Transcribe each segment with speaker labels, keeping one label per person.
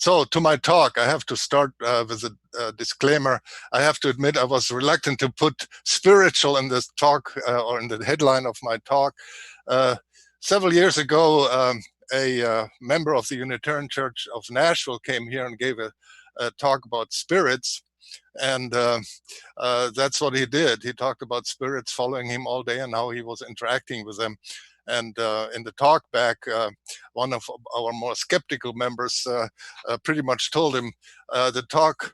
Speaker 1: So to my talk, I have to start with a disclaimer. I have to admit I was reluctant to put spiritual in this talk or in the headline of my talk. Several years ago, a member of the Unitarian Church of Nashville came here and gave a talk about spirits. And that's what he did. He talked about spirits following him all day and how he was interacting with them. And in the talk back, one of our more skeptical members pretty much told him the talk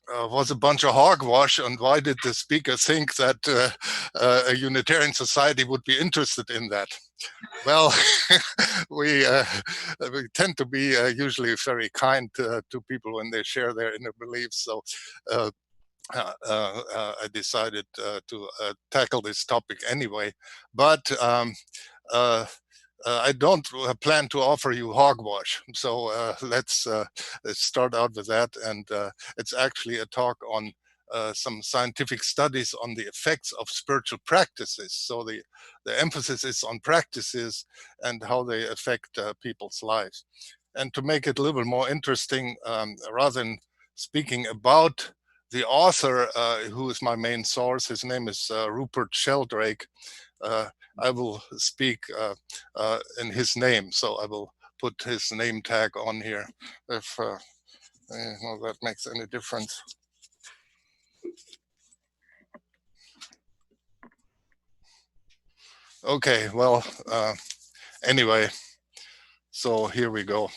Speaker 1: was a bunch of hogwash, and why did the speaker think that a Unitarian society would be interested in that? Well, we tend to be usually very kind to people when they share their inner beliefs. So I decided to tackle this topic anyway, but I don't plan to offer you hogwash. So let's start out with that. And it's actually a talk on some scientific studies on the effects of spiritual practices. So the emphasis is on practices and how they affect people's lives. And to make it a little bit more interesting, rather than speaking about the author, who is my main source, his name is Rupert Sheldrake. I will speak in his name, so I will put his name tag on here if that makes any difference. Okay, well, anyway, so here we go.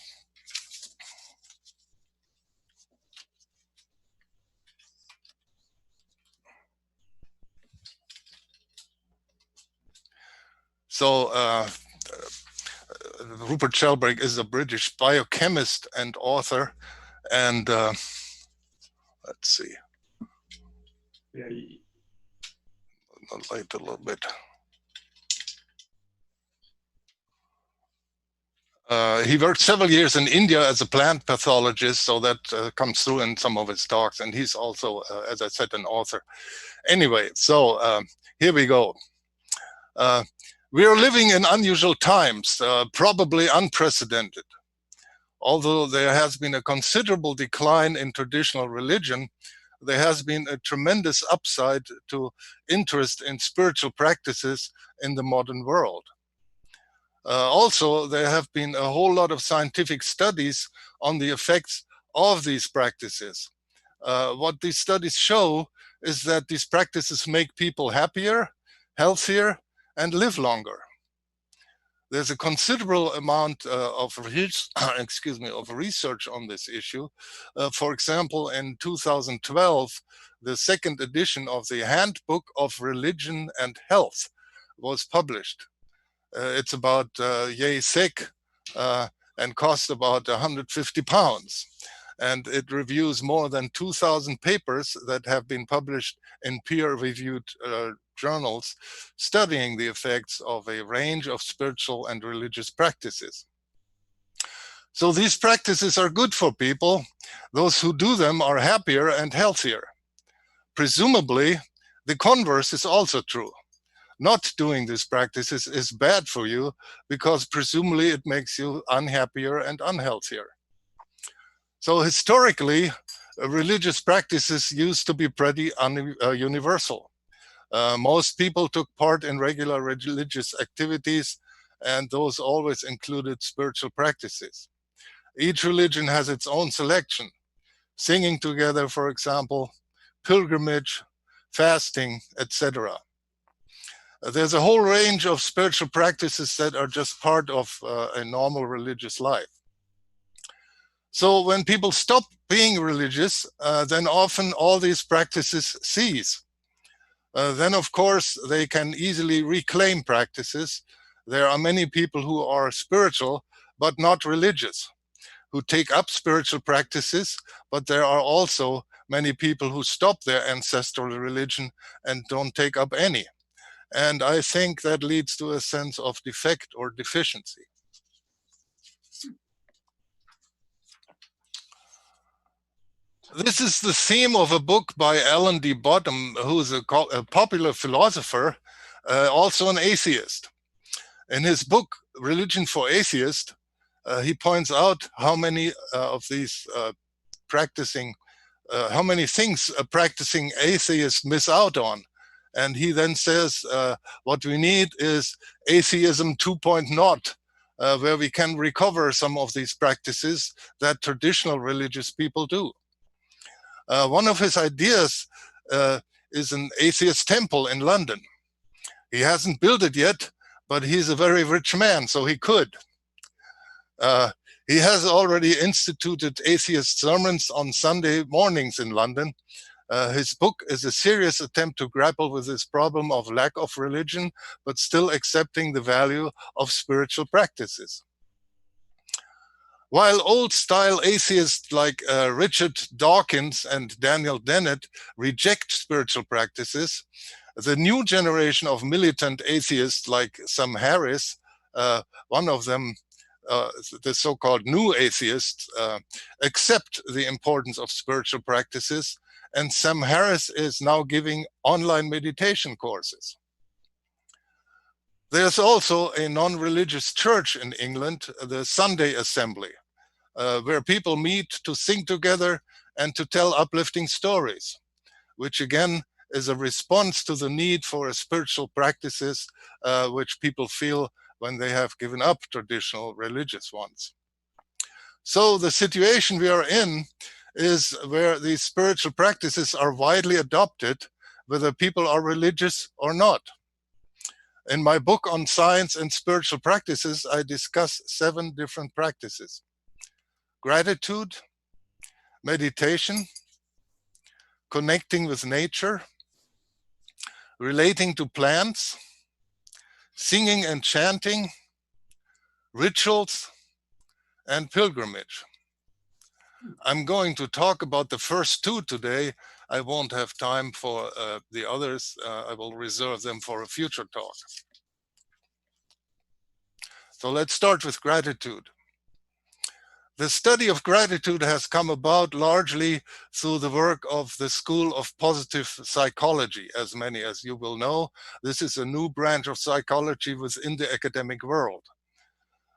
Speaker 1: So Rupert Sheldrake is a British biochemist and author, and let's see. Yeah, I'll light a little bit. He worked several years in India as a plant pathologist, so that comes through in some of his talks, and he's also, as I said, an author. Anyway, so here we go. We are living in unusual times, probably unprecedented. Although there has been a considerable decline in traditional religion, there has been a tremendous upside to interest in spiritual practices in the modern world. Also, there have been a whole lot of scientific studies on the effects of these practices. What these studies show is that these practices make people happier, healthier, and live longer. There's a considerable amount of research on this issue. For example, in 2012, the second edition of the Handbook of Religion and Health was published. It's about yay thick and costs about 150 pounds. And it reviews more than 2,000 papers that have been published in peer-reviewed journals studying the effects of a range of spiritual and religious practices. So these practices are good for people. Those who do them are happier and healthier. Presumably, the converse is also true. Not doing these practices is bad for you because presumably it makes you unhappier and unhealthier. So historically, religious practices used to be pretty universal. Most people took part in regular religious activities, and those always included spiritual practices. Each religion has its own selection. Singing together, for example, pilgrimage, fasting, etc. There's a whole range of spiritual practices that are just part of a normal religious life. So when people stop being religious, then often all these practices cease. Then, of course, they can easily reclaim practices. There are many people who are spiritual, but not religious, who take up spiritual practices, but there are also many people who stop their ancestral religion and don't take up any. And I think that leads to a sense of defect or deficiency. This is the theme of a book by Alan D. Bottom, who's a popular philosopher, also an atheist. In his book, Religion for Atheists, He points out how many of these practicing, how many things practicing atheists miss out on. And he then says, what we need is atheism 2.0, where we can recover some of these practices that traditional religious people do. One of his ideas is an atheist temple in London. He hasn't built it yet, but he's a very rich man, so he could. He has already instituted atheist sermons on Sunday mornings in London. His book is a serious attempt to grapple with this problem of lack of religion, but still accepting the value of spiritual practices. While old-style atheists like Richard Dawkins and Daniel Dennett reject spiritual practices, the new generation of militant atheists like Sam Harris, one of them, the so-called new atheists, accept the importance of spiritual practices, and Sam Harris is now giving online meditation courses. There's also a non-religious church in England, the Sunday Assembly, where people meet to sing together and to tell uplifting stories, which again is a response to the need for spiritual practices which people feel when they have given up traditional religious ones. So the situation we are in is where these spiritual practices are widely adopted, whether people are religious or not. In my book on science and spiritual practices, I discuss 7 different practices: gratitude, meditation, connecting with nature, relating to plants, singing and chanting, rituals, and pilgrimage. I'm going to talk about the first 2 today. I won't have time for the others. I will reserve them for a future talk. So let's start with gratitude. The study of gratitude has come about largely through the work of the School of Positive Psychology. As many as you will know, this is a new branch of psychology within the academic world.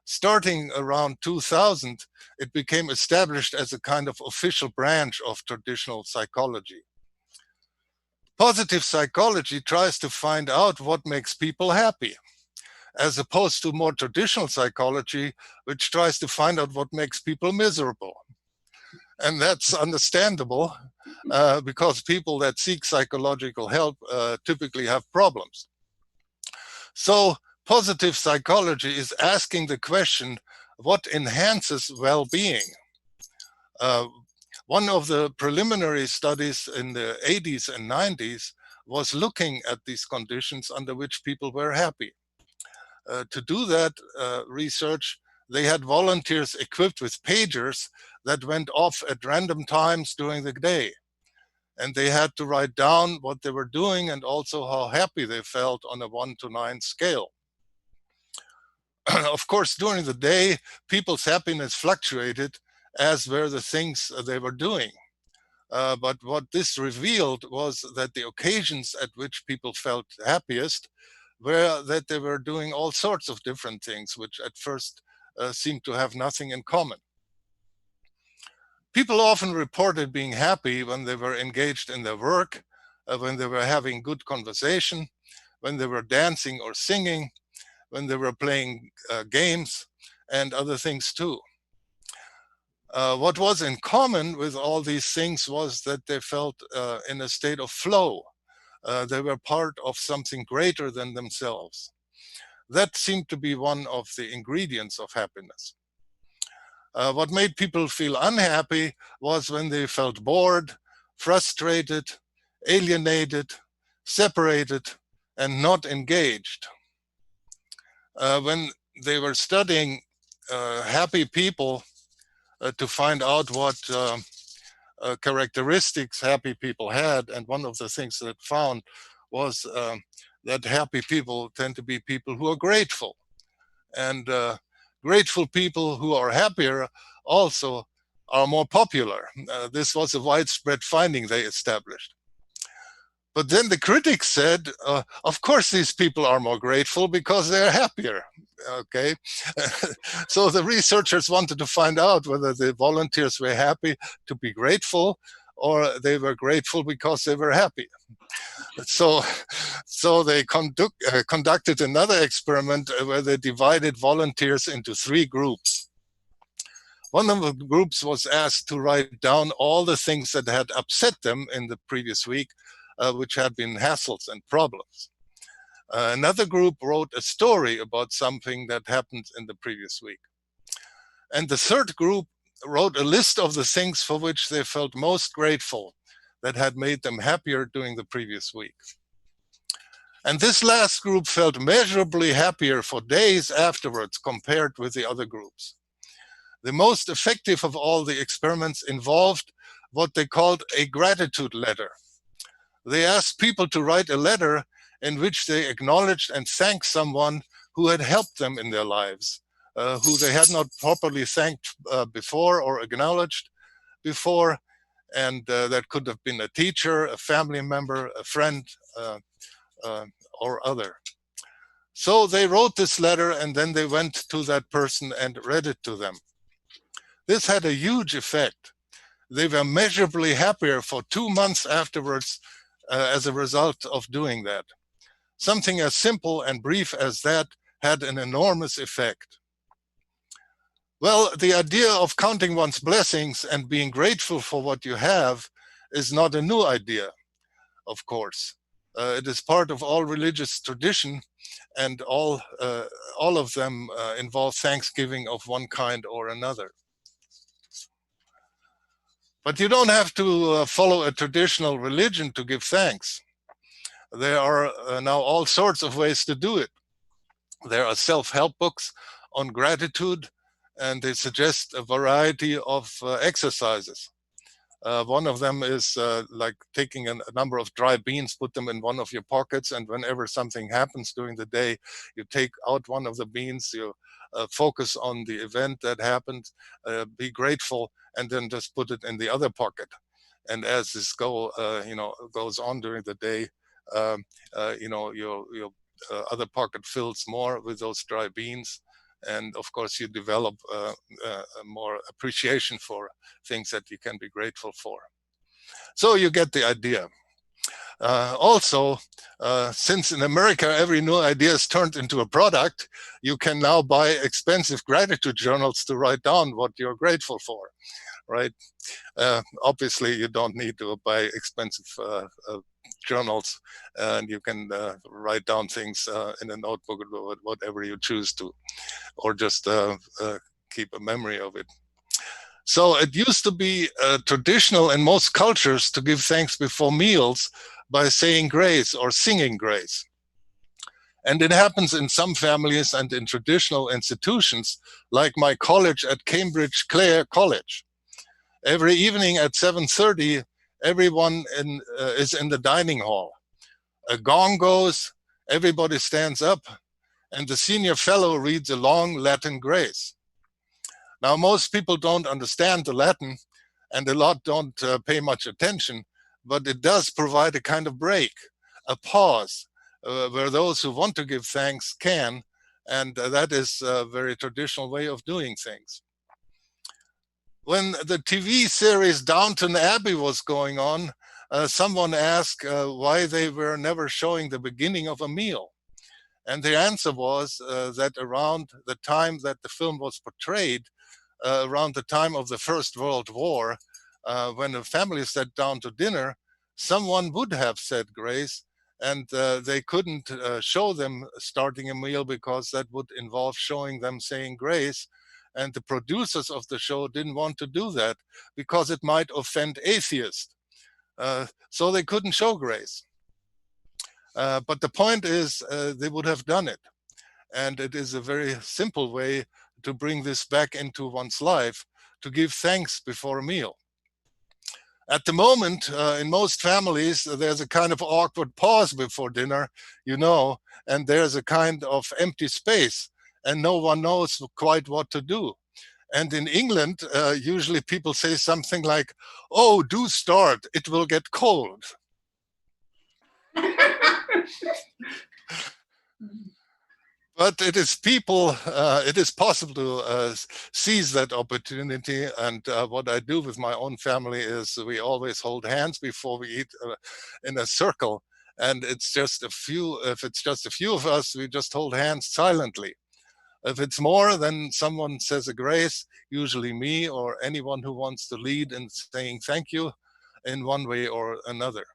Speaker 1: Starting around 2000, it became established as a kind of official branch of traditional psychology. Positive psychology tries to find out what makes people happy, as opposed to more traditional psychology, which tries to find out what makes people miserable. And that's understandable because people that seek psychological help typically have problems. So positive psychology is asking the question, what enhances well-being? One of the preliminary studies in the 80s and 90s was looking at these conditions under which people were happy. To do that research, they had volunteers equipped with pagers that went off at random times during the day. And they had to write down what they were doing and also how happy they felt on a 1 to 9 scale. Of course, during the day, people's happiness fluctuated, as were the things they were doing. But what this revealed was that the occasions at which people felt happiest were that they were doing all sorts of different things, which at first seemed to have nothing in common. People often reported being happy when they were engaged in their work, when they were having good conversation, when they were dancing or singing, when they were playing games, and other things too. What was in common with all these things was that they felt in a state of flow. They were part of something greater than themselves. That seemed to be one of the ingredients of happiness. What made people feel unhappy was when they felt bored, frustrated, alienated, separated, and not engaged. When they were studying happy people to find out what characteristics happy people had, and one of the things that found was that happy people tend to be people who are grateful. And grateful people who are happier also are more popular. This was a widespread finding they established. But then the critics said, of course, these people are more grateful because they're happier. Okay. So the researchers wanted to find out whether the volunteers were happy to be grateful or they were grateful because they were happy. So, they conducted another experiment where they divided volunteers into 3 groups. One of the groups was asked to write down all the things that had upset them in the previous week, which had been hassles and problems. Another group wrote a story about something that happened in the previous week. And the third group wrote a list of the things for which they felt most grateful that had made them happier during the previous week. And this last group felt measurably happier for days afterwards compared with the other groups. The most effective of all the experiments involved what they called a gratitude letter. They asked people to write a letter in which they acknowledged and thanked someone who had helped them in their lives, who they had not properly thanked before or acknowledged before, and that could have been a teacher, a family member, a friend, or other. So they wrote this letter and then they went to that person and read it to them. This had a huge effect. They were measurably happier for 2 months afterwards as a result of doing that. Something as simple and brief as that had an enormous effect. Well, the idea of counting one's blessings and being grateful for what you have is not a new idea, of course. It is part of all religious tradition, and all of them involve thanksgiving of one kind or another. But you don't have to follow a traditional religion to give thanks. There are now all sorts of ways to do it. There are self-help books on gratitude, and they suggest a variety of exercises. One of them is like taking a number of dry beans, put them in one of your pockets, and whenever something happens during the day, you take out one of the beans, you focus on the event that happened, be grateful, and then just put it in the other pocket. And as this goes on during the day, your other pocket fills more with those dry beans. And of course, you develop more appreciation for things that you can be grateful for. So you get the idea. Also, since in America every new idea is turned into a product, you can now buy expensive gratitude journals to write down what you're grateful for, right? Obviously, you don't need to buy expensive journals, and you can write down things in a notebook or whatever you choose to, or just keep a memory of it. So it used to be traditional in most cultures to give thanks before meals by saying grace or singing grace. And it happens in some families and in traditional institutions, like my college at Cambridge Clare College. Every evening at 7:30, everyone is in the dining hall. A gong goes, everybody stands up, and the senior fellow reads a long Latin grace. Now, most people don't understand the Latin, and a lot don't pay much attention, but it does provide a kind of break, a pause, where those who want to give thanks can, and that is a very traditional way of doing things. When the TV series Downton Abbey was going on, someone asked why they were never showing the beginning of a meal. And the answer was that around the time that the film was portrayed, around the time of the First World War, when a family sat down to dinner, someone would have said grace, and they couldn't show them starting a meal because that would involve showing them saying grace. And the producers of the show didn't want to do that because it might offend atheists. So they couldn't show grace. But the point is, they would have done it. And it is a very simple way to bring this back into one's life, to give thanks before a meal. At the moment, in most families, there's a kind of awkward pause before dinner, and there's a kind of empty space, and no one knows quite what to do. And in England, usually people say something like, "Oh, do start, it will get cold." But it is it is possible to seize that opportunity. And what I do with my own family is we always hold hands before we eat in a circle. And it's just if it's just a few of us, we just hold hands silently. If it's more, then someone says a grace, usually me or anyone who wants to lead in saying thank you in one way or another.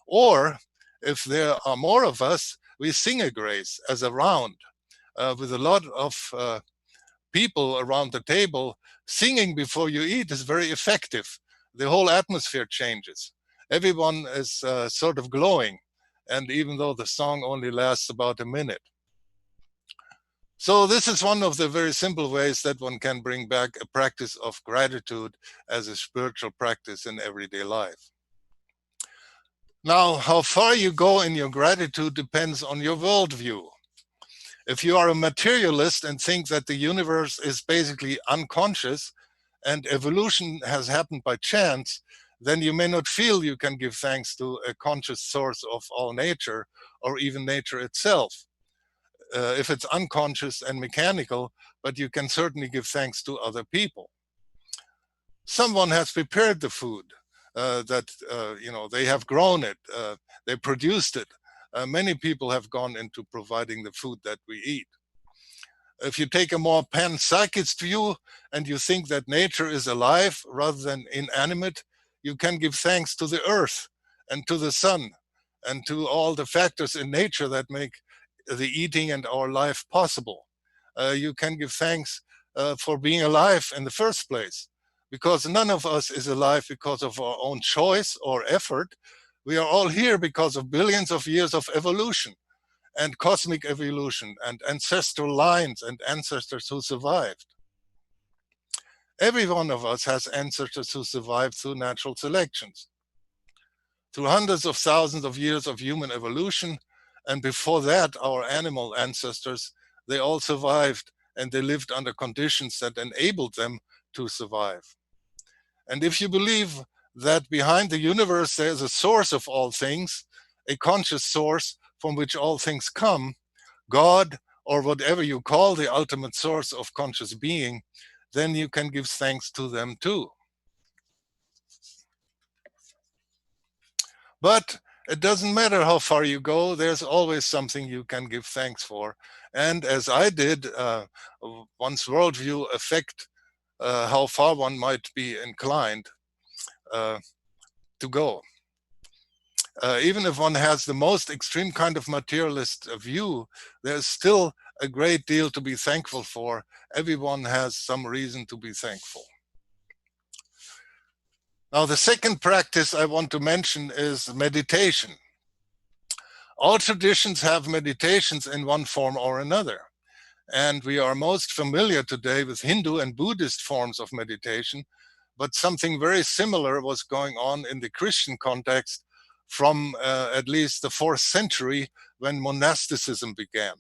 Speaker 1: Or if there are more of us, we sing a grace as a round. With a lot of people around the table, singing before you eat is very effective. The whole atmosphere changes. Everyone is sort of glowing, and even though the song only lasts about a minute. So this is one of the very simple ways that one can bring back a practice of gratitude as a spiritual practice in everyday life. Now, how far you go in your gratitude depends on your worldview. If you are a materialist and think that the universe is basically unconscious and evolution has happened by chance, then you may not feel you can give thanks to a conscious source of all nature or even nature itself. If it's unconscious and mechanical, but you can certainly give thanks to other people. Someone has prepared the food they have grown it, they produced it. Many people have gone into providing the food that we eat. If you take a more panpsychist view and you think that nature is alive rather than inanimate, you can give thanks to the earth and to the sun and to all the factors in nature that make the eating and our life possible. You can give thanks for being alive in the first place, because none of us is alive because of our own choice or effort. We are all here because of billions of years of evolution and cosmic evolution and ancestral lines and ancestors who survived. Every one of us has ancestors who survived through natural selections, through hundreds of thousands of years of human evolution. And before that, our animal ancestors, they all survived, and they lived under conditions that enabled them to survive. And if you believe that behind the universe there is a source of all things, a conscious source from which all things come, God, or whatever you call the ultimate source of conscious being, then you can give thanks to them too. But it doesn't matter how far you go, there's always something you can give thanks for. And as I did, one's worldview affect how far one might be inclined to go. Even if one has the most extreme kind of materialist view, there's still a great deal to be thankful for. Everyone has some reason to be thankful. Now, the second practice I want to mention is meditation. All traditions have meditations in one form or another. And we are most familiar today with Hindu and Buddhist forms of meditation, but something very similar was going on in the Christian context from at least the 4th century when monasticism began.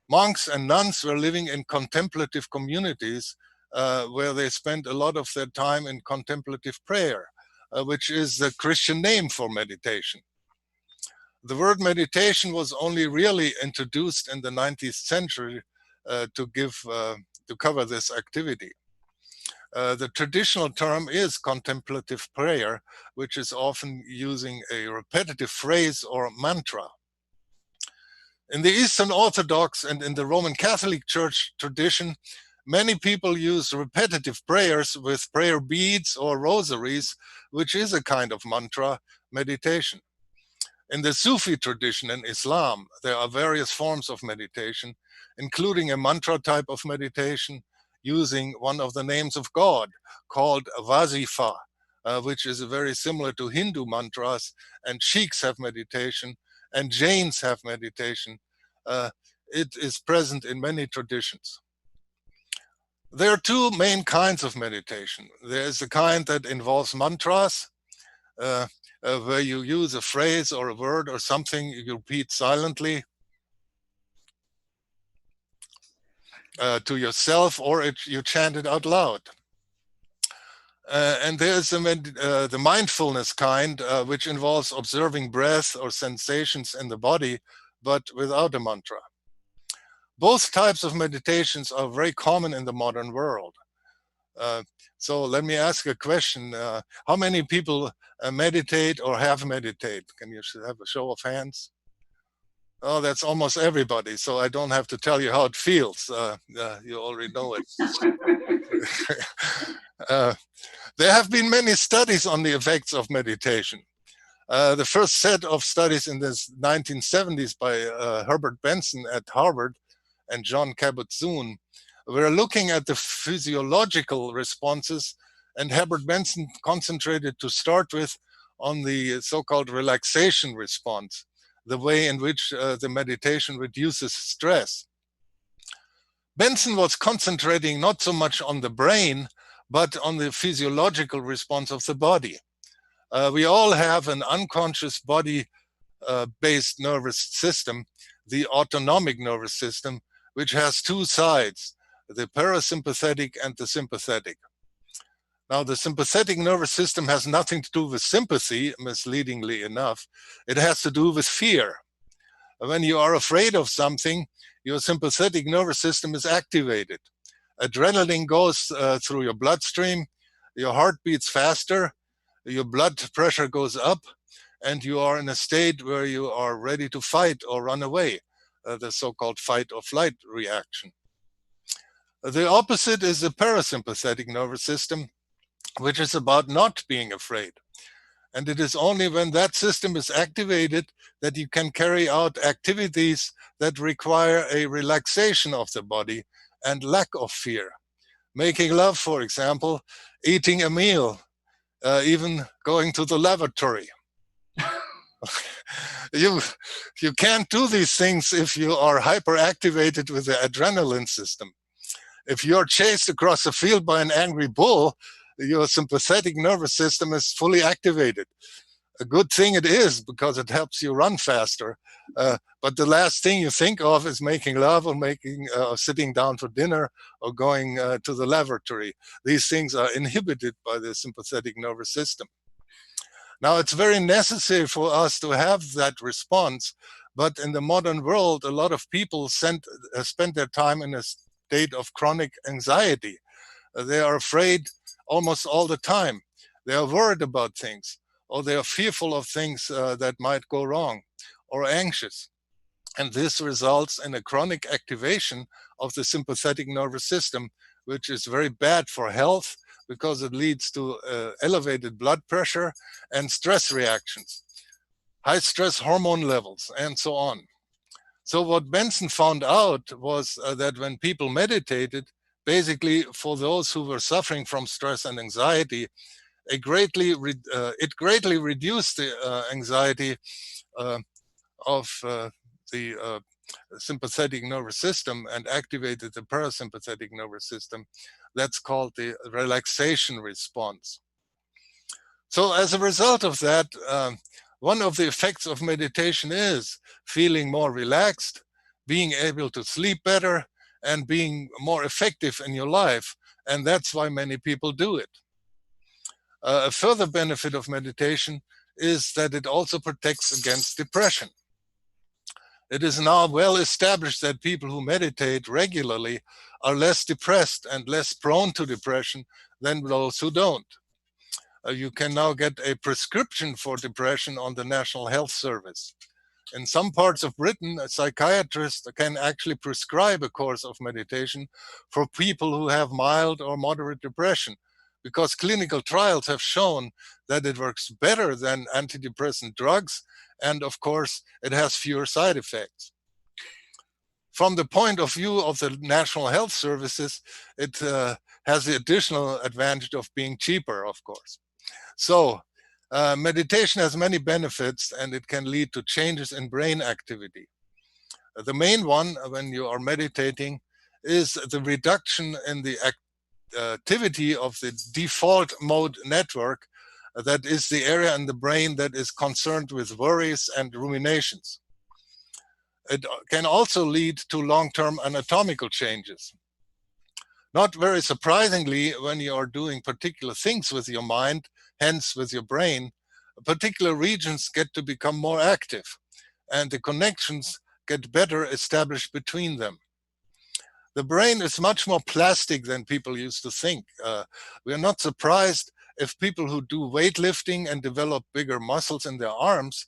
Speaker 1: Monks and nuns were living in contemplative communities where they spent a lot of their time in contemplative prayer, which is the Christian name for meditation. The word meditation was only really introduced in the 19th century to cover this activity. The traditional term is contemplative prayer, which is often using a repetitive phrase or mantra. In the Eastern Orthodox and in the Roman Catholic Church tradition, many people use repetitive prayers with prayer beads or rosaries, which is a kind of mantra meditation. In the Sufi tradition in Islam, there are various forms of meditation, including a mantra type of meditation using one of the names of God called Vazifa, which is very similar to Hindu mantras, and Sikhs have meditation, and Jains have meditation. It is present in many traditions. There are two main kinds of meditation. There's the kind that involves mantras, where you use a phrase or a word or something you repeat silently to yourself, or you chant it out loud. And there's the mindfulness kind, which involves observing breath or sensations in the body, but without a mantra. Both types of meditations are very common in the modern world. So let me ask a question. How many people meditate or have meditated? Can you have a show of hands? Oh, that's almost everybody. So I don't have to tell you how it feels. You already know it. There have been many studies on the effects of meditation. The first set of studies in the 1970s by Herbert Benson at Harvard and John Kabat-Zinn were looking at the physiological responses, and Herbert Benson concentrated to start with on the so-called relaxation response, the way in which the meditation reduces stress. Benson was concentrating not so much on the brain, but on the physiological response of the body. We all have an unconscious body-based nervous system, the autonomic nervous system, which has two sides, the parasympathetic and the sympathetic. Now, the sympathetic nervous system has nothing to do with sympathy, misleadingly enough. It has to do with fear. When you are afraid of something, your sympathetic nervous system is activated. Adrenaline goes through your bloodstream, your heart beats faster, your blood pressure goes up, and you are in a state where you are ready to fight or run away, the so-called fight or flight reaction. The opposite is the parasympathetic nervous system, which is about not being afraid. And it is only when that system is activated that you can carry out activities that require a relaxation of the body and lack of fear. Making love, for example, eating a meal, even going to the lavatory. You can't do these things if you are hyperactivated with the adrenaline system. If you're chased across a field by an angry bull, your sympathetic nervous system is fully activated. A good thing it is, because it helps you run faster. But the last thing you think of is making love or sitting down for dinner or going to the lavatory. These things are inhibited by the sympathetic nervous system. Now, it's very necessary for us to have that response, but in the modern world, a lot of people spend their time in a state of chronic anxiety. They are afraid almost all the time. They are worried about things, or they are fearful of things that might go wrong, or anxious. And this results in a chronic activation of the sympathetic nervous system, which is very bad for health because it leads to elevated blood pressure and stress reactions, high stress hormone levels, and so on. So what Benson found out was that when people meditated, basically for those who were suffering from stress and anxiety, it greatly reduced the anxiety of the sympathetic nervous system and activated the parasympathetic nervous system. That's called the relaxation response. So as a result of that, one of the effects of meditation is feeling more relaxed, being able to sleep better, and being more effective in your life. And that's why many people do it. A further benefit of meditation is that it also protects against depression. It is now well established that people who meditate regularly are less depressed and less prone to depression than those who don't. You can now get a prescription for depression on the National Health Service. In some parts of Britain, a psychiatrist can actually prescribe a course of meditation for people who have mild or moderate depression, because clinical trials have shown that it works better than antidepressant drugs, and of course, it has fewer side effects. From the point of view of the National Health Services, it has the additional advantage of being cheaper, of course. So, meditation has many benefits, and it can lead to changes in brain activity. The main one, when you are meditating, is the reduction in the activity of the default mode network, that is the area in the brain that is concerned with worries and ruminations. It can also lead to long-term anatomical changes. Not very surprisingly, when you are doing particular things with your mind, hence with your brain, particular regions get to become more active, and the connections get better established between them. The brain is much more plastic than people used to think. We are not surprised if people who do weightlifting and develop bigger muscles in their arms.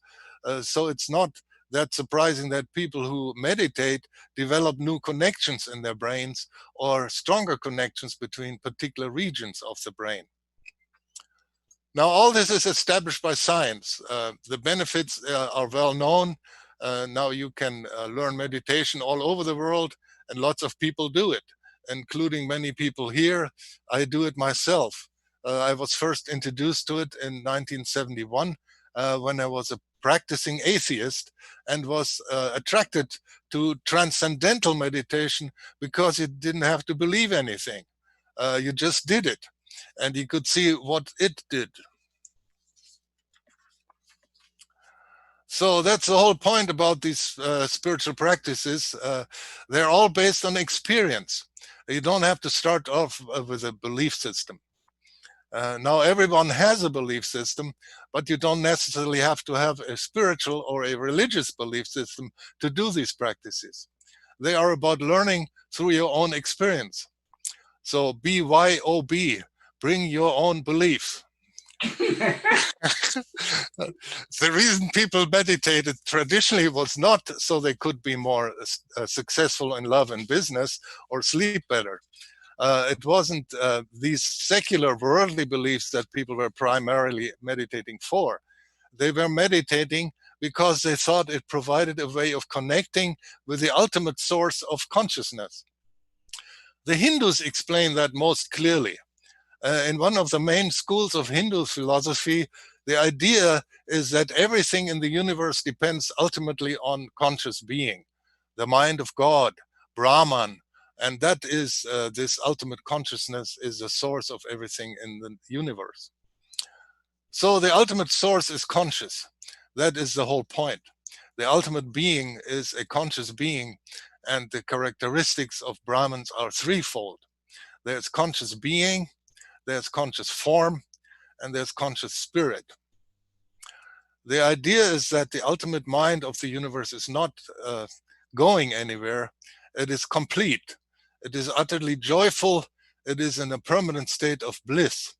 Speaker 1: So it's not that surprising that people who meditate develop new connections in their brains or stronger connections between particular regions of the brain. Now, all this is established by science. The benefits are well known. Now you can learn meditation all over the world, and lots of people do it, including many people here. I do it myself. I was first introduced to it in 1971 when I was a practicing atheist and was attracted to transcendental meditation because you didn't have to believe anything. You just did it, and you could see what it did. So that's the whole point about these spiritual practices. They're all based on experience. You don't have to start off with a belief system. Now, everyone has a belief system, but you don't necessarily have to have a spiritual or a religious belief system to do these practices. They are about learning through your own experience. So BYOB, bring your own belief. The reason people meditated traditionally was not so they could be more successful in love and business or sleep better. It wasn't these secular worldly beliefs that people were primarily meditating for. They were meditating because they thought it provided a way of connecting with the ultimate source of consciousness. The Hindus explain that most clearly. In one of the main schools of Hindu philosophy, the idea is that everything in the universe depends ultimately on conscious being, the mind of God, Brahman, and that is this ultimate consciousness is the source of everything in the universe. So the ultimate source is conscious. That is the whole point. The ultimate being is a conscious being, and the characteristics of Brahmans are threefold. There's conscious being, there's conscious form, and there's conscious spirit. The idea is that the ultimate mind of the universe is not going anywhere. It is complete. It is utterly joyful. It is in a permanent state of bliss.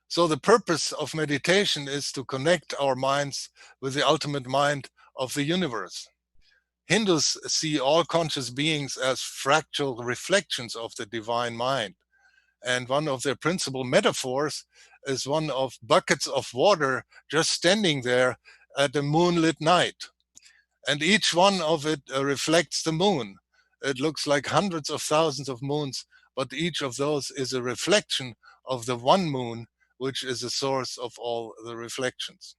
Speaker 1: So the purpose of meditation is to connect our minds with the ultimate mind of the universe. Hindus see all conscious beings as fractal reflections of the divine mind. And one of their principal metaphors is one of buckets of water just standing there at a moonlit night. And each one of it reflects the moon. It looks like hundreds of thousands of moons, but each of those is a reflection of the one moon, which is the source of all the reflections.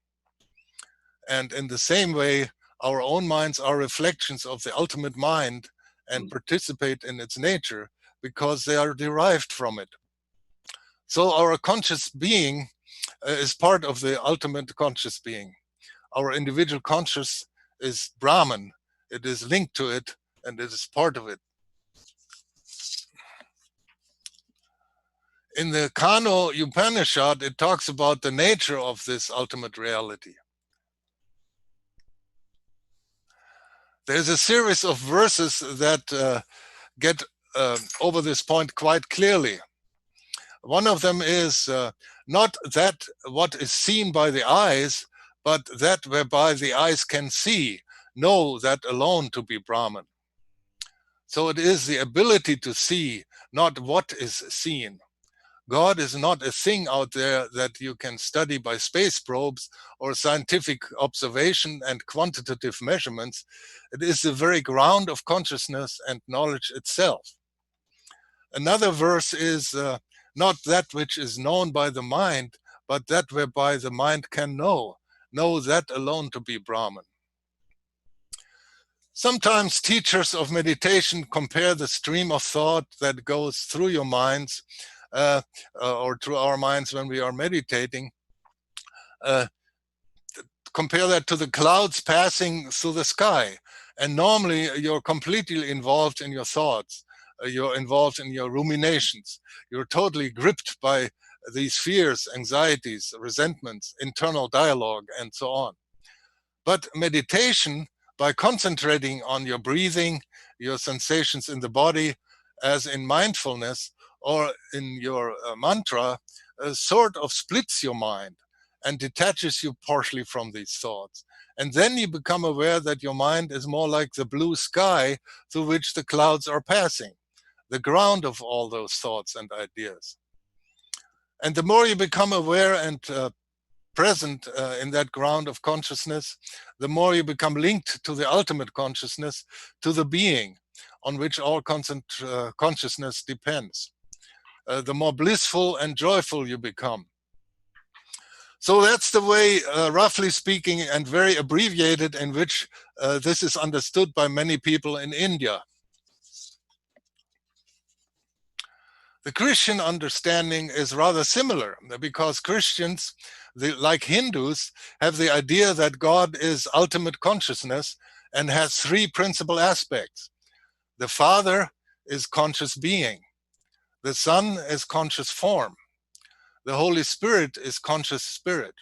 Speaker 1: And in the same way, our own minds are reflections of the ultimate mind and participate in its nature, because they are derived from it. So our conscious being is part of the ultimate conscious being. Our individual conscious is Brahman. It is linked to it, and it is part of it. In the Kano Upanishad, it talks about the nature of this ultimate reality. There's a series of verses that get over this point quite clearly. One of them is not that what is seen by the eyes, but that whereby the eyes can see, know that alone to be Brahman. So it is the ability to see, not what is seen. God is not a thing out there that you can study by space probes or scientific observation and quantitative measurements. It is the very ground of consciousness and knowledge itself. Another verse is not that which is known by the mind, but that whereby the mind can know that alone to be Brahman. Sometimes teachers of meditation compare the stream of thought that goes through your minds or through our minds when we are meditating, compare that to the clouds passing through the sky. And normally you're completely involved in your thoughts. You're involved in your ruminations. You're totally gripped by these fears, anxieties, resentments, internal dialogue, and so on. But meditation, by concentrating on your breathing, your sensations in the body, as in mindfulness or in your mantra, sort of splits your mind and detaches you partially from these thoughts. And then you become aware that your mind is more like the blue sky through which the clouds are passing, the ground of all those thoughts and ideas. And the more you become aware and present in that ground of consciousness, the more you become linked to the ultimate consciousness, to the being on which all consciousness depends. The more blissful and joyful you become. So that's the way, roughly speaking, and very abbreviated, in which this is understood by many people in India. The Christian understanding is rather similar, because Christians, like Hindus, have the idea that God is ultimate consciousness and has three principal aspects. The Father is conscious being. The Son is conscious form. The Holy Spirit is conscious spirit.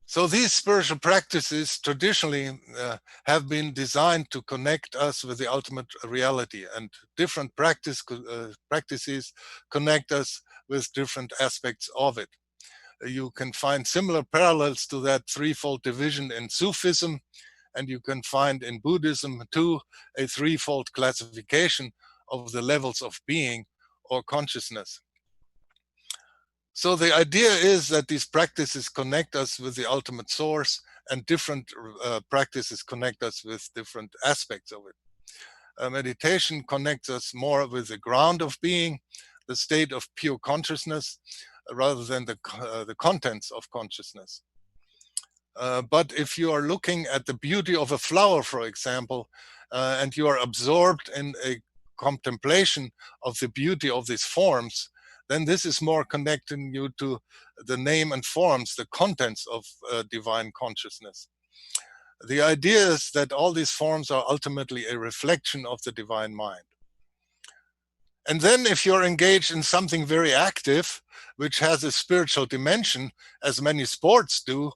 Speaker 1: So these spiritual practices traditionally have been designed to connect us with the ultimate reality, and different practices connect us with different aspects of it. You can find similar parallels to that threefold division in Sufism, and you can find in Buddhism too a threefold classification of the levels of being or consciousness. So the idea is that these practices connect us with the ultimate source, and different practices connect us with different aspects of it. Meditation connects us more with the ground of being, the state of pure consciousness, rather than the contents of consciousness. But if you are looking at the beauty of a flower, for example, and you are absorbed in a contemplation of the beauty of these forms, then this is more connecting you to the name and forms, the contents of divine consciousness. The idea is that all these forms are ultimately a reflection of the divine mind. And then if you're engaged in something very active, which has a spiritual dimension, as many sports do,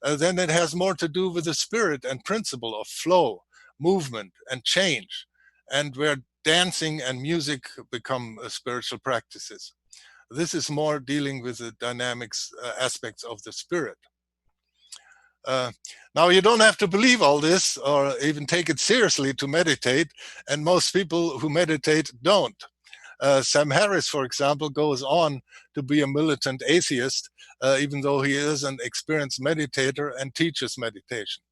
Speaker 1: then it has more to do with the spirit and principle of flow, movement, and change, and where dancing and music become spiritual practices. This is more dealing with the dynamics aspects of the spirit. Now, you don't have to believe all this or even take it seriously to meditate, and most people who meditate don't. Sam Harris, for example, goes on to be a militant atheist, even though he is an experienced meditator and teaches meditation.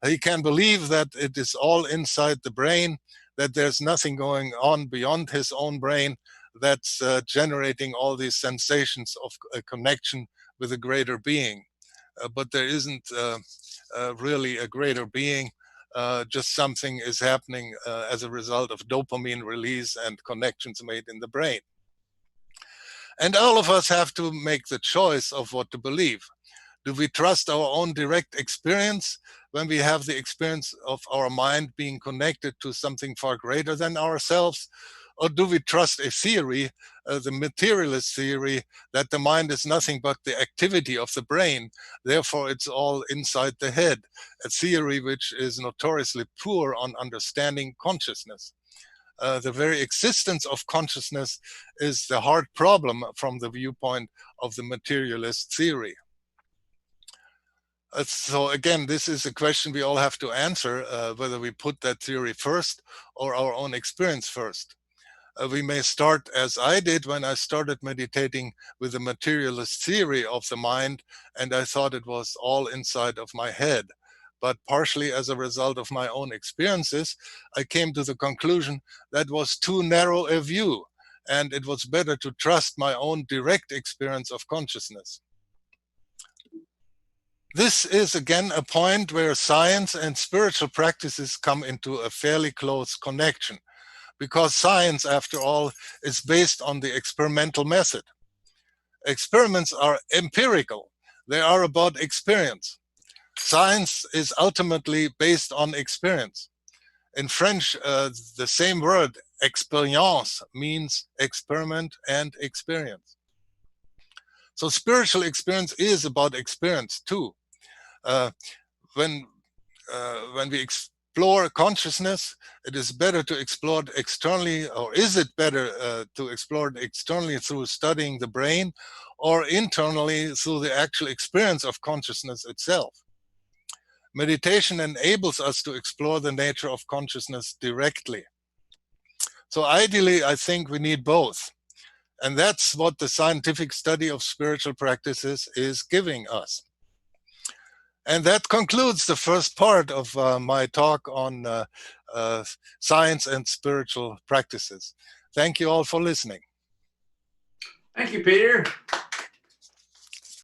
Speaker 1: He can believe that it is all inside the brain, that there's nothing going on beyond his own brain that's generating all these sensations of a connection with a greater being. But there isn't really a greater being. Just something is happening as a result of dopamine release and connections made in the brain. And all of us have to make the choice of what to believe. Do we trust our own direct experience when we have the experience of our mind being connected to something far greater than ourselves? Or do we trust a theory, the materialist theory, that the mind is nothing but the activity of the brain, therefore it's all inside the head, a theory which is notoriously poor on understanding consciousness? The very existence of consciousness is the hard problem from the viewpoint of the materialist theory. So again, this is a question we all have to answer, whether we put that theory first or our own experience first. We may start, as I did when I started meditating, with the materialist theory of the mind, and I thought it was all inside of my head. But partially as a result of my own experiences, I came to the conclusion that was too narrow a view, and it was better to trust my own direct experience of consciousness. This is again a point where science and spiritual practices come into a fairly close connection, because science, after all, is based on the experimental method. Experiments are empirical. They are about experience. Science is ultimately based on experience. In French, the same word, expérience, means experiment and experience. So spiritual experience is about experience too. When we explore consciousness, it is better to explore it externally, or is it better to explore it externally through studying the brain, or internally through the actual experience of consciousness itself? Meditation enables us to explore the nature of consciousness directly. So ideally, I think we need both. And that's what the scientific study of spiritual practices is giving us. And that concludes the first part of my talk on science and spiritual practices. Thank you all for listening.
Speaker 2: Thank you, Peter.